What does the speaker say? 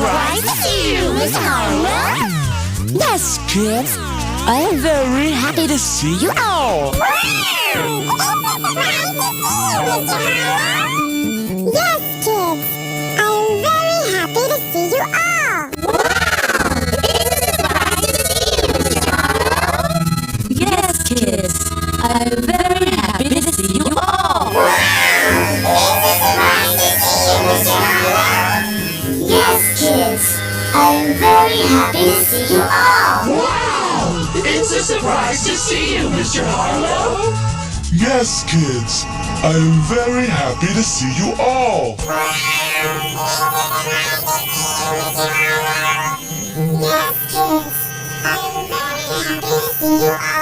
surprised to see you, Mr. Harlow. Yes, kids. I am very happy to see you all. Yes, kids. I am very happy to see you all. Yes, kids. I am very happy to see you all. Yes, kids. I am very happy to see you all. Wow! It's a surprise to see you, Mr. Harlow. Yes, kids. I am very happy to see you all. Yes, kids. I am very happy to see you all.